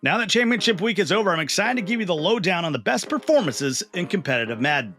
Now that championship week is over, I'm excited to give you the lowdown on the best performances in competitive Madden.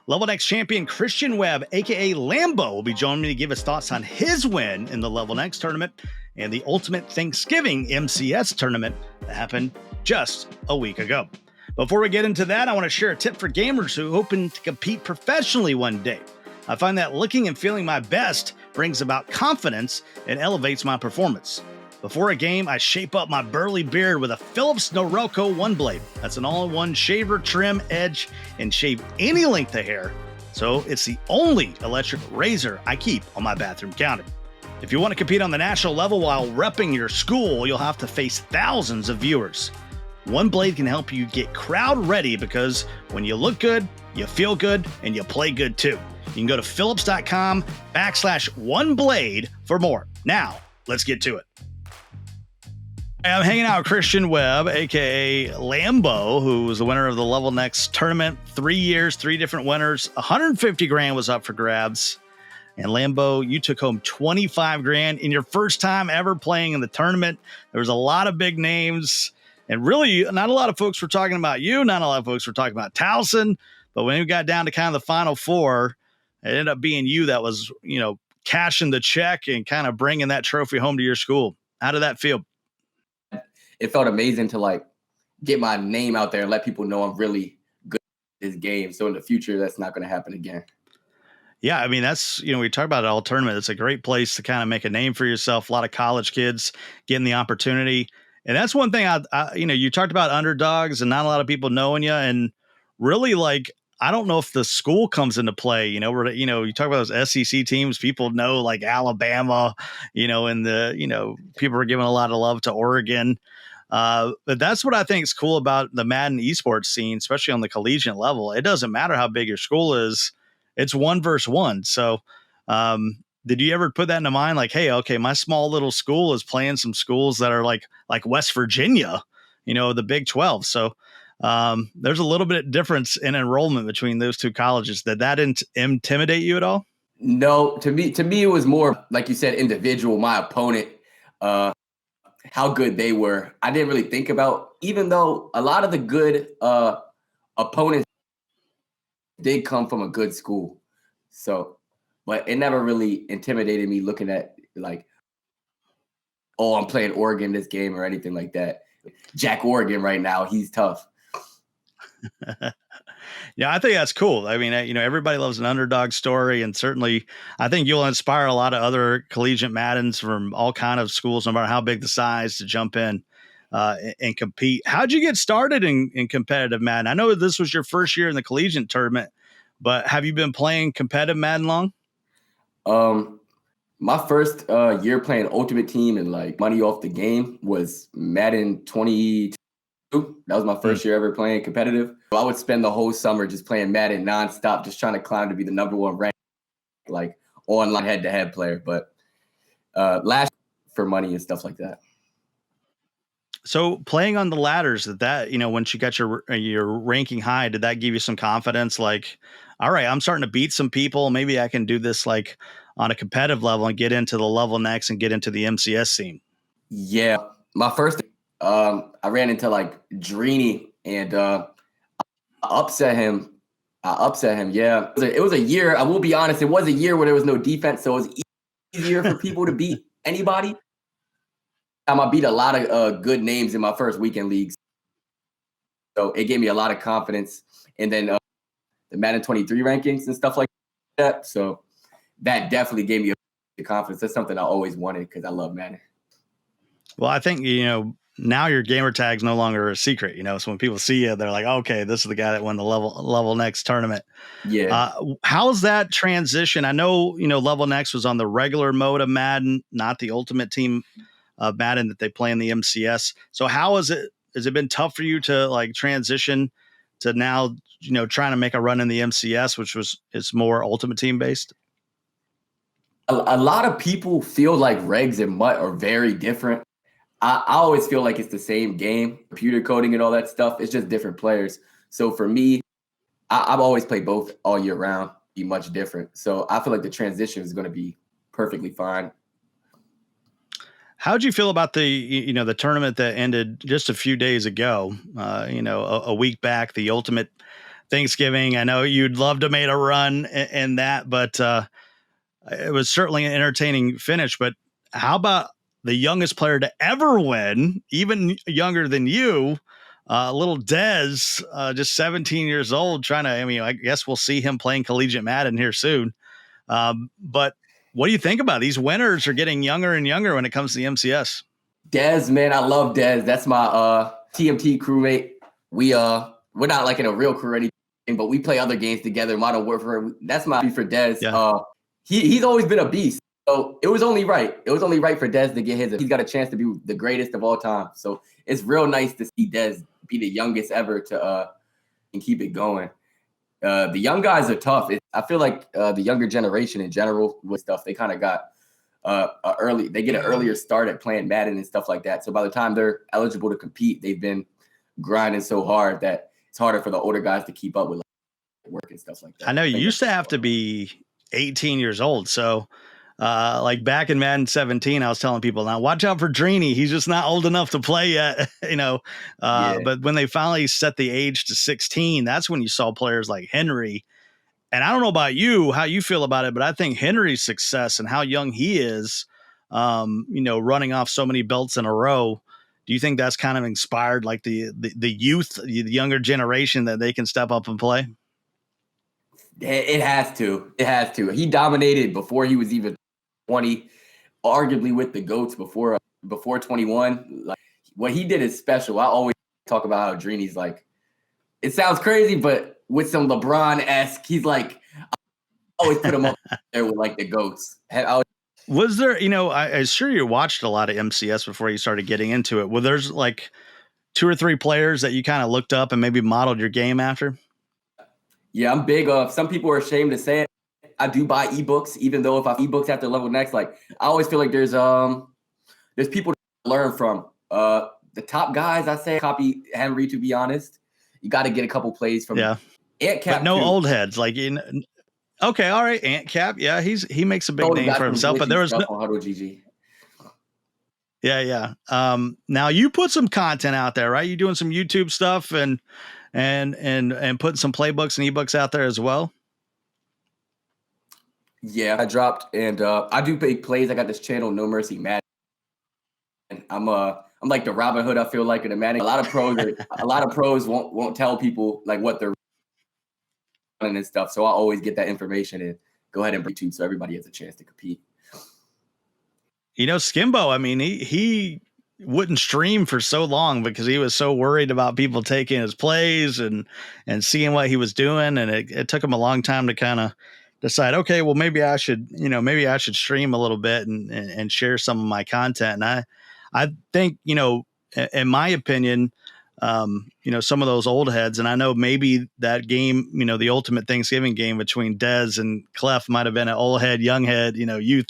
LevelNext champion Christian Webb, aka Lambo, will be joining me to give his thoughts on his win in the LevelNext tournament and the Ultimate Thanksgiving MCS tournament that happened just a week ago. Before we get into that, I want to share a tip for gamers who are hoping to compete professionally one day. I find that looking and feeling my best brings about confidence and elevates my performance. Before a game, I shape up my burly beard with a Philips Norelco One Blade. That's an all-in-one shaver, trim, edge, and shave any length of hair. So it's the only electric razor I keep on my bathroom counter. If you want to compete on the national level while repping your school, you'll have to face thousands of viewers. One Blade can help you get crowd ready because when you look good, you feel good, and you play good too. You can go to philips.com/oneblade for more. Now, let's get to it. I'm hanging out with Christian Webb, aka Lambo, who was the winner of the LevelNext tournament. 3 years, 3 different winners. 150 grand was up for grabs. And Lambo, you took home 25 grand in your first time ever playing in the tournament. There was a lot of big names, and really not a lot of folks were talking about you. Not a lot of folks were talking about Towson. But when we got down to kind of the final four, it ended up being you that was, cashing the check and kind of bringing that trophy home to your school. How did that feel? It felt amazing to get my name out there and let people know I'm really good at this game. So in the future, that's not going to happen again. Yeah, I mean, that's, we talk about it all tournament. It's a great place to kind of make a name for yourself. A lot of college kids getting the opportunity. And that's one thing you talked about underdogs and not a lot of people knowing you. And really, I don't know if the school comes into play. You talk about those SEC teams, people know Alabama, and people are giving a lot of love to Oregon. But that's what I think is cool about the Madden esports scene, especially on the collegiate level. It doesn't matter how big your school is. It's 1 versus 1. So, did you ever put that into mind? Hey, okay, my small little school is playing some schools that are like West Virginia, the Big 12. So, there's a little bit of difference in enrollment between those two colleges. Did that intimidate you at all? No, to me, it was more, like you said, individual, my opponent, how good they were. I didn't really think about, even though a lot of the good opponents did come from a good school. So, but it never really intimidated me looking at I'm playing Oregon this game or anything like that. Jack Oregon right now, he's tough. Yeah, I think that's cool. I mean, everybody loves an underdog story, and certainly I think you'll inspire a lot of other collegiate Maddens from all kind of schools, no matter how big the size, to jump in and compete. How'd you get started in competitive Madden? I know this was your first year in the collegiate tournament, but have you been playing competitive Madden long? My first year playing Ultimate Team and money off the game was Madden 22. That was my first year ever playing competitive. I would spend the whole summer just playing Madden nonstop, just trying to climb to be the #1 ranked, online head-to-head player. But last for money and stuff like that. So playing on the ladders, once you got your ranking high, did that give you some confidence? All right, I'm starting to beat some people. Maybe I can do this on a competitive level and get into the LevelNext and get into the MCS scene. Yeah, my first. I ran into Drini and I upset him. Yeah, it was a year. I will be honest. It was a year where there was no defense, so it was easier for people to beat anybody. I beat a lot of good names in my first weekend leagues, so it gave me a lot of confidence. And then the Madden 23 rankings and stuff like that. So that definitely gave me the confidence. That's something I always wanted because I love Madden. Well, I think now your gamer tag's no longer a secret, so when people see you, they're like, okay, this is the guy that won the LevelNext tournament. Yeah. How's that transition? I know, LevelNext was on the regular mode of Madden, not the Ultimate Team of Madden that they play in the MCS. So how is it? Has it been tough for you to transition to now, trying to make a run in the MCS, which is more Ultimate Team based? A lot of people feel like regs and MUT are very different. I always feel like it's the same game, computer coding and all that stuff. It's just different players. So for me, I've always played both all year round, be much different. So I feel like the transition is going to be perfectly fine. How'd you feel about the tournament that ended just a few days ago? A week back, the Ultimate Thanksgiving. I know you'd love to make a run in that, but it was certainly an entertaining finish. But how about the youngest player to ever win, even younger than you, little Dez, just 17 years old, I guess we'll see him playing collegiate Madden here soon. But what do you think about it? These winners are getting younger and younger when it comes to the MCS. Dez, man, I love Dez. That's my TMT crewmate. We're not like in a real crew or anything, but we play other games together. Modern Warfare. That's my for Dez. Yeah. He's always been a beast. So it was only right. It was only right for Dez to get his. He's got a chance to be the greatest of all time. So it's real nice to see Dez be the youngest ever to and keep it going. The young guys are tough. I feel like the younger generation in general with stuff, they kind of got they get an earlier start at playing Madden and stuff like that. So by the time they're eligible to compete, they've been grinding so hard that it's harder for the older guys to keep up with work and stuff like that. I know you used to have to be 18 years old. So like back in Madden 17, I was telling people, now watch out for Drini. He's just not old enough to play yet, But when they finally set the age to 16, that's when you saw players like Henry. And I don't know about you, how you feel about it, but I think Henry's success and how young he is, running off so many belts in a row. Do you think that's kind of inspired like the youth, the younger generation, that they can step up and play? It has to. It has to. He dominated before he was even 20, arguably with the GOATs before 21. Like, what he did is special. I always talk about how Drini's like, it sounds crazy, but with some LeBron-esque, he's like, I always put him up there with like the GOATs. Was there, I'm sure you watched a lot of MCS before you started getting into it. Well, there's like 2 or 3 players that you kind of looked up and maybe modeled your game after? Yeah, I'm big. Some people are ashamed to say it. I do buy ebooks, even though if I ebooks after LevelNext, like I always feel like there's people to learn from. The top guys, I say, copy Henry. To be honest, you got to get a couple plays from. Yeah, Ant Cap, but no too. old heads like in. Okay, all right, Ant Cap. Yeah, he makes a big name for himself, but there was no Huddle GG. Yeah. Now you put some content out there, right? You doing some YouTube stuff and putting some playbooks and ebooks out there as well. Yeah, I dropped and I do big plays. I got this channel, No Mercy Madden. And I'm like the Robin Hood. I feel like in the Madden. A lot of pros won't tell people like what they're running and stuff. So I always get that information and go ahead and YouTube so everybody has a chance to compete. Skimbo, I mean, he wouldn't stream for so long because he was so worried about people taking his plays and seeing what he was doing. And it took him a long time to kind of decide, okay, well, maybe I should stream a little bit and share some of my content. And I think, in my opinion, some of those old heads, and I know maybe that game, the Ultimate Thanksgiving game between Dez and Clef might have been an old head, young head, youth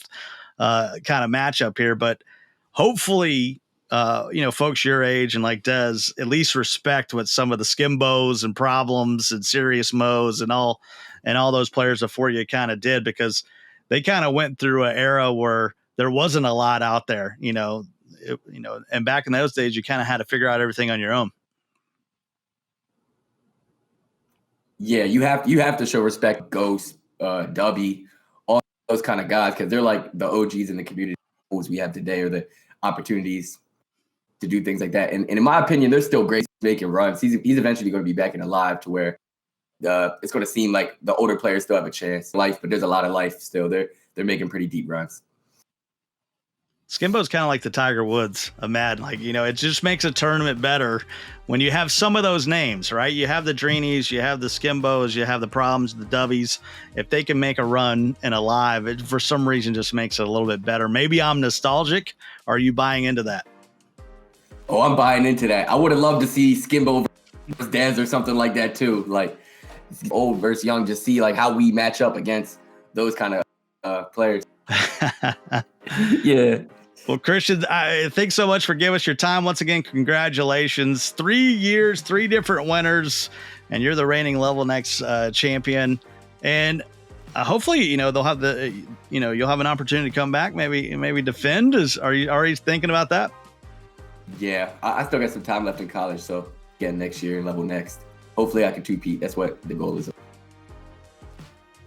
kind of matchup here, but hopefully, folks your age and like Dez at least respect what some of the Skimbos and Problems and Serious Mo's and all those players before you kind of did, because they kind of went through an era where there wasn't a lot out there, and back in those days, you kind of had to figure out everything on your own. Yeah, you have to show respect, Ghost, Dubby, all those kind of guys, because they're like the OGs in the community we have today, or the opportunities to do things like that. And in my opinion, they're still great making runs. He's eventually going to be back in the live to where it's going to seem like the older players still have a chance in life, but there's a lot of life still. They're making pretty deep runs. Skimbo's kind of like the Tiger Woods of Madden. Like, it just makes a tournament better when you have some of those names, right? You have the Dreenies, you have the Skimbos, you have the Problems, the Dubbies. If they can make a run in a live, it for some reason just makes it a little bit better. Maybe I'm nostalgic. Are you buying into that? Oh, I'm buying into that. I would have loved to see Skimbo versus Dez or something like that too. Like old versus young, just see like how we match up against those kind of players. Yeah. Well, Christian, thanks so much for giving us your time. Once again, congratulations. 3 years, 3 different winners, and you're the reigning LevelNext champion. And hopefully, they'll have you'll have an opportunity to come back, maybe defend. Are you already thinking about that? Yeah, I still got some time left in college, so again, next year, LevelNext. Hopefully I can two-peat. That's what the goal is.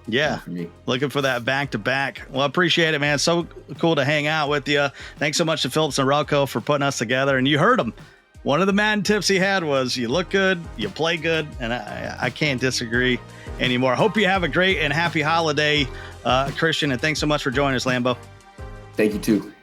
Yeah, for me. Looking for that back-to-back. Well, I appreciate it, man. So cool to hang out with you. Thanks so much to Phillips and Relco for putting us together. And you heard him. One of the Madden tips he had was you look good, you play good, and I can't disagree anymore. Hope you have a great and happy holiday, Christian, and thanks so much for joining us, Lambo. Thank you, too.